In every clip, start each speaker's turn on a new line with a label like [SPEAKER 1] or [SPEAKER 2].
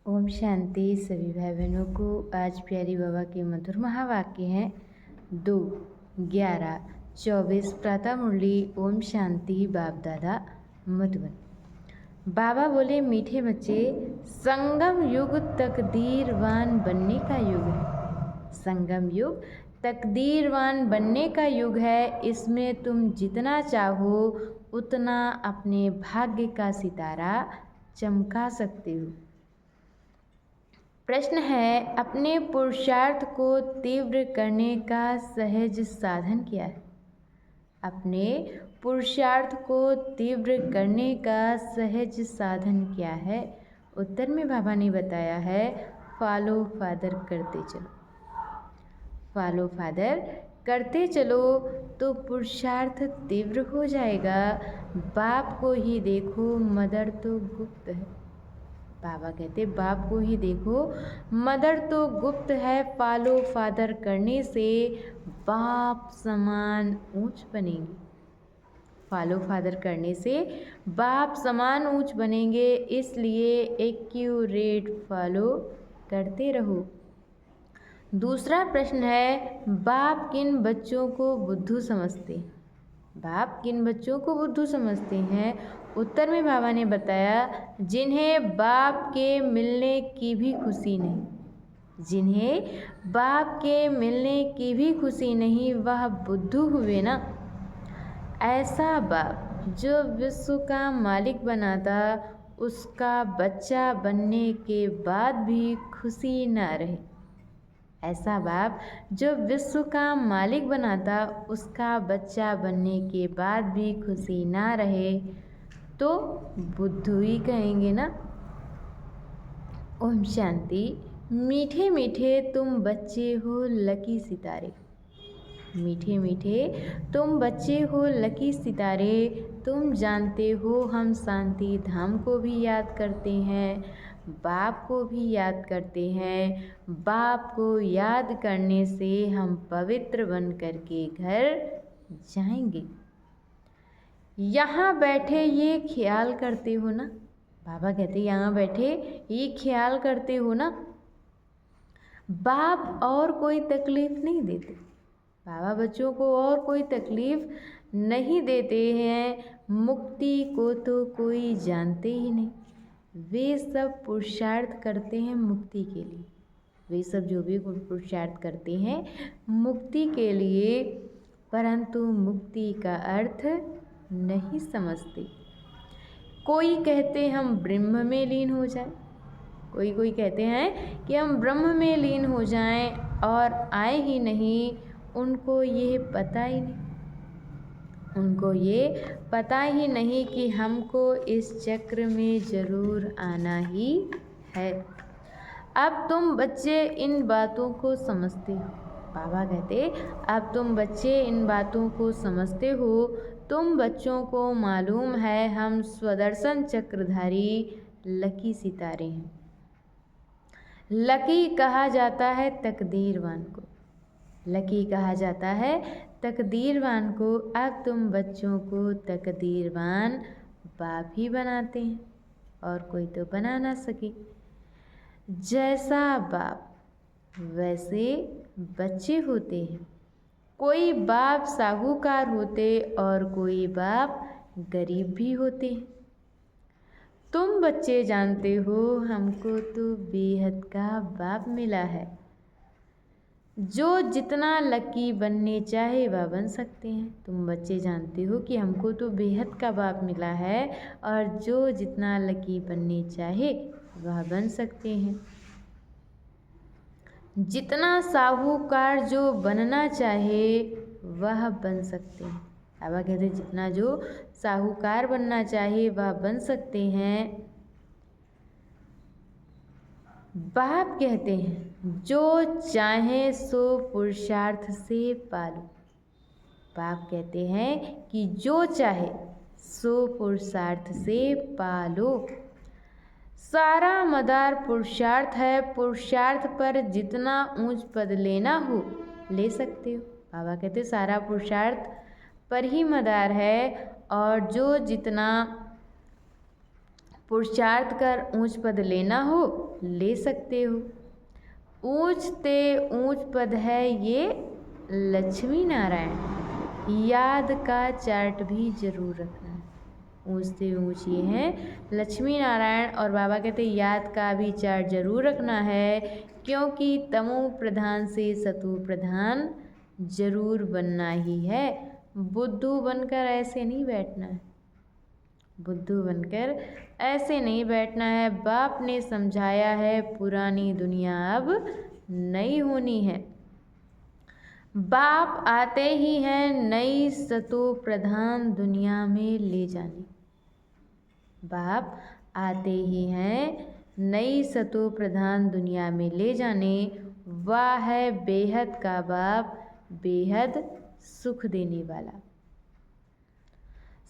[SPEAKER 1] ओम शांति। सभी भाई बहनों को आज प्यारी बाबा के मधुर महावाक्य हैं 2/11/24 प्रातः मुरली। ओम शांति। बाप दादा मधुबन। बाबा बोले, मीठे बच्चे, संगम युग तकदीरवान बनने का युग है। संगम युग तकदीरवान बनने का युग है। इसमें तुम जितना चाहो उतना अपने भाग्य का सितारा चमका सकते हो। प्रश्न है, अपने पुरुषार्थ को तीव्र करने का सहज साधन क्या है? अपने पुरुषार्थ को तीव्र करने का सहज साधन क्या है? उत्तर में बाबा ने बताया है, फॉलो फादर करते चलो। फॉलो फादर करते चलो तो पुरुषार्थ तीव्र हो जाएगा। बाप को ही देखो, मदर तो गुप्त है। बाबा कहते, बाप को ही देखो, मदर तो गुप्त है। फॉलो फादर करने से बाप समान ऊंच बनेंगे। फॉलो फादर करने से बाप समान ऊंच बनेंगे। इसलिए एक्यूरेट फॉलो करते रहो। दूसरा प्रश्न है, बाप किन बच्चों को बुद्धू समझते हैं? बाप किन बच्चों को बुद्धू समझते हैं? उत्तर में बाबा ने बताया, जिन्हें बाप के मिलने की भी खुशी नहीं। जिन्हें बाप के मिलने की भी खुशी नहीं, वह बुद्धू हुए ना। ऐसा बाप जो विश्व का मालिक बनाता, उसका बच्चा बनने के बाद भी खुशी न रहे। ऐसा बाप जो विश्व का मालिक बनाता, उसका बच्चा बनने के बाद भी खुशी ना रहे तो बुद्धू ही कहेंगे ना। ओम शांति। मीठे मीठे तुम बच्चे हो लकी सितारे। मीठे मीठे तुम बच्चे हो लकी सितारे। तुम जानते हो हम शांति धाम को भी याद करते हैं, बाप को भी याद करते हैं। बाप को याद करने से हम पवित्र बन करके घर जाएंगे। यहाँ बैठे ये ख्याल करते हो ना। बाबा कहते, यहाँ बैठे ये ख्याल करते हो ना, बाप और कोई तकलीफ नहीं देते। बाबा बच्चों को और कोई तकलीफ नहीं देते हैं। मुक्ति को तो कोई जानते ही नहीं। वे सब पुरुषार्थ करते हैं मुक्ति के लिए। वे सब जो भी पुरुषार्थ करते हैं मुक्ति के लिए, परंतु मुक्ति का अर्थ नहीं समझते। कोई कहते हम ब्रह्म में लीन हो जाएं। कोई कहते हैं कि हम ब्रह्म में लीन हो जाएं और आए ही नहीं। उनको ये पता ही नहीं। उनको ये पता ही नहीं कि हमको इस चक्र में ज़रूर आना ही है। अब तुम बच्चे इन बातों को समझते हो। बाबा कहते, अब तुम बच्चे इन बातों को समझते हो। तुम बच्चों को मालूम है हम स्वदर्शन चक्रधारी लकी सितारे हैं। लकी कहा जाता है तकदीरवान को। लकी कहा जाता है तकदीरवान को। अब तुम बच्चों को तकदीरवान बाप ही बनाते हैं और कोई तो बना ना सके। जैसा बाप वैसे बच्चे होते हैं। कोई बाप साहूकार होते और कोई बाप गरीब भी होते हैं। तुम बच्चे जानते हो हमको तो बेहद का बाप मिला है। जो जितना लकी बनने चाहे वह बन सकते हैं। तुम बच्चे जानते हो कि हमको तो बेहद का बाप मिला है और जो जितना लकी बनने चाहे वह बन सकते हैं। जितना साहूकार जो बनना चाहे वह बन सकते हैं। बाबा कहते, जितना जो साहूकार बनना चाहे वह बन सकते हैं। बाप कहते हैं, जो चाहे सो पुरुषार्थ से पालो। बाप कहते हैं कि जो चाहे सो पुरुषार्थ से पालो। सारा मदार पुरुषार्थ है। पुरुषार्थ पर जितना ऊंच पद लेना हो ले सकते हो। बाबा कहते, सारा पुरुषार्थ पर ही मदार है और जो जितना पुरुषार्थ कर ऊंच पद लेना हो ले सकते हो। ऊंच ते ऊंच पद है ये लक्ष्मी नारायण, याद का चार्ट भी जरूर रखना है। ऊंच ते ऊंच ये है लक्ष्मी नारायण, और बाबा कहते याद का भी चार्ट जरूर रखना है, क्योंकि तमो प्रधान से सतो प्रधान जरूर बनना ही है। बुद्धू बनकर ऐसे नहीं बैठना है, बुद्धू बनकर ऐसे नहीं बैठना है। बाप ने समझाया है पुरानी दुनिया अब नई होनी है। बाप आते ही हैं नई सतो प्रधान दुनिया में ले जाने। बाप आते ही हैं नई सतो प्रधान दुनिया में ले जाने। वाह है बेहद का बाप, बेहद सुख देने वाला।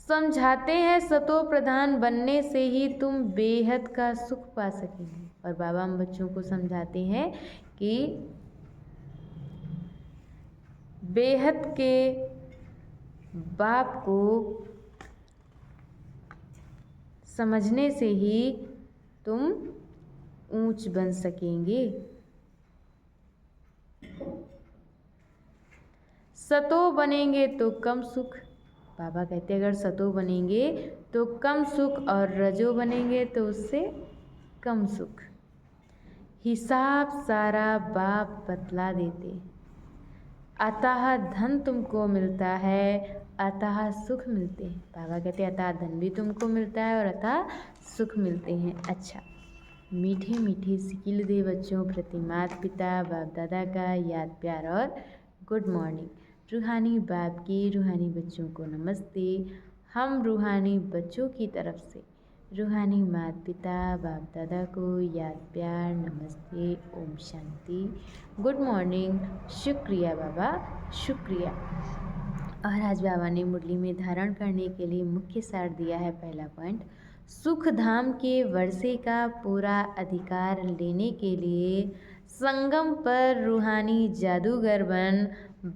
[SPEAKER 1] समझाते हैं सतो प्रधान बनने से ही तुम बेहद का सुख पा सकेंगे। और बाबा हम बच्चों को समझाते हैं कि बेहद के बाप को समझने से ही तुम ऊंच बन सकेंगे। सतो बनेंगे तो कम सुख। बाबा कहते अगर सतो बनेंगे तो कम सुख, और रजो बनेंगे तो उससे कम सुख। हिसाब सारा बाप बतला देते। अतः धन तुमको मिलता है, अतः सुख मिलते हैं। बाबा कहते अतः धन भी तुमको मिलता है और अतः सुख मिलते हैं। अच्छा, मीठे मीठे सिकिल दे बच्चों प्रति माता पिता बाप दादा का याद प्यार और गुड मॉर्निंग। रूहानी बाप की रूहानी बच्चों को नमस्ते। हम रूहानी बच्चों की तरफ से रूहानी माता पिता बाप दादा को याद प्यार नमस्ते, ओम शांति, गुड मॉर्निंग, शुक्रिया बाबा, शुक्रिया। और आज बाबा ने मुरली में धारण करने के लिए मुख्य सार दिया है। पहला पॉइंट, सुख धाम के वर्षे का पूरा अधिकार लेने के लिए संगम पर रूहानी जादूगर बन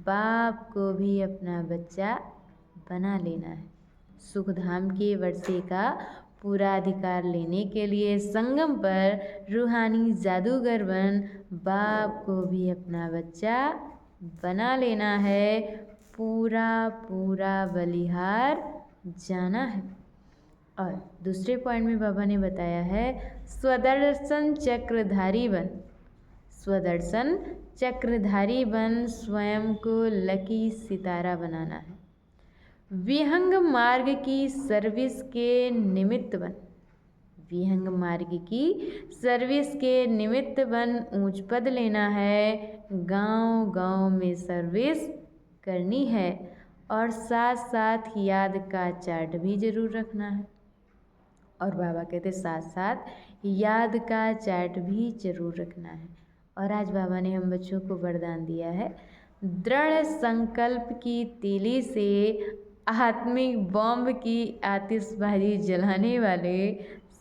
[SPEAKER 1] बाप को भी अपना बच्चा बना लेना है। सुख धाम के वर्षे का पूरा अधिकार लेने के लिए संगम पर रूहानी जादूगर बन बाप को भी अपना बच्चा बना लेना है। पूरा पूरा बलिहार जाना है। और दूसरे पॉइंट में बाबा ने बताया है स्वदर्शन चक्रधारी बन। स्वदर्शन चक्रधारी बन स्वयं को लकी सितारा बनाना है। विहंग मार्ग की सर्विस के निमित्त बन। विहंग मार्ग की सर्विस के निमित्त बन ऊंच पद लेना है। गांव गांव में सर्विस करनी है, और साथ साथ याद का चार्ट भी जरूर रखना है। और बाबा कहते साथ साथ याद का चार्ट भी जरूर रखना है। और आज बाबा ने हम बच्चों को वरदान दिया है, दृढ़ संकल्प की तीली से आत्मिक बॉम्ब की आतिशबाजी जलाने वाले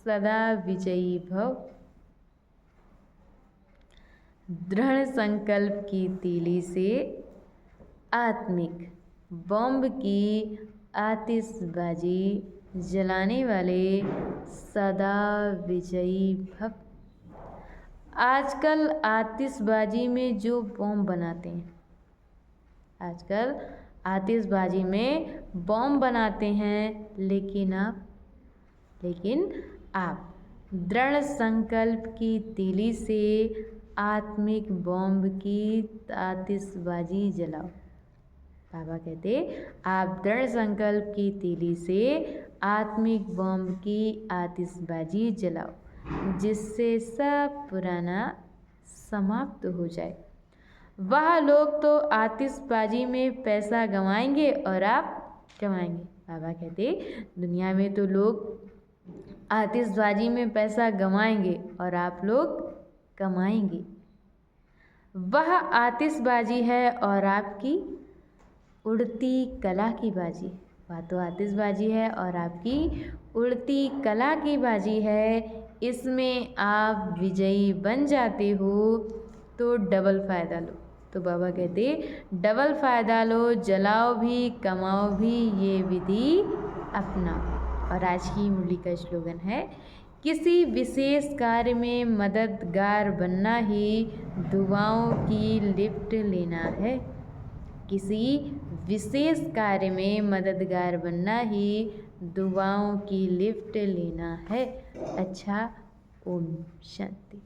[SPEAKER 1] सदा विजयी भव। दृढ़ संकल्प की तीली से आत्मिक बॉम्ब की आतिशबाजी जलाने वाले सदा विजयी भव। आजकल आतिशबाजी में जो बॉम्ब बनाते हैं, आजकल आतिशबाजी में बॉम्ब बनाते हैं, लेकिन आप दृढ़ संकल्प की तीली से आत्मिक बॉम्ब की आतिशबाजी जलाओ। बाबा कहते आप दृढ़ संकल्प की तीली से आत्मिक बॉम्ब की आतिशबाजी जलाओ, जिससे सब पुराना समाप्त हो जाए। वह लोग तो आतिशबाजी में पैसा गंवाएंगे और आप कमाएंगे। बाबा कहते दुनिया में तो लोग आतिशबाजी में पैसा गंवाएंगे और आप लोग कमाएंगे। वह आतिशबाजी है और आपकी उड़ती कला की बाजी। वह तो आतिशबाजी है और आपकी उड़ती कला की बाजी है। इसमें आप विजयी बन जाते हो तो डबल फ़ायदा लो। तो बाबा कहते डबल फ़ायदा लो, जलाओ भी कमाओ भी, ये विधि अपनाओ। और आज की मुरली का स्लोगन है, किसी विशेष कार्य में मददगार बनना ही दुआओं की लिफ्ट लेना है। किसी विशेष कार्य में मददगार बनना ही दुआओं की लिफ्ट लेना है। अच्छा, ओम शांति।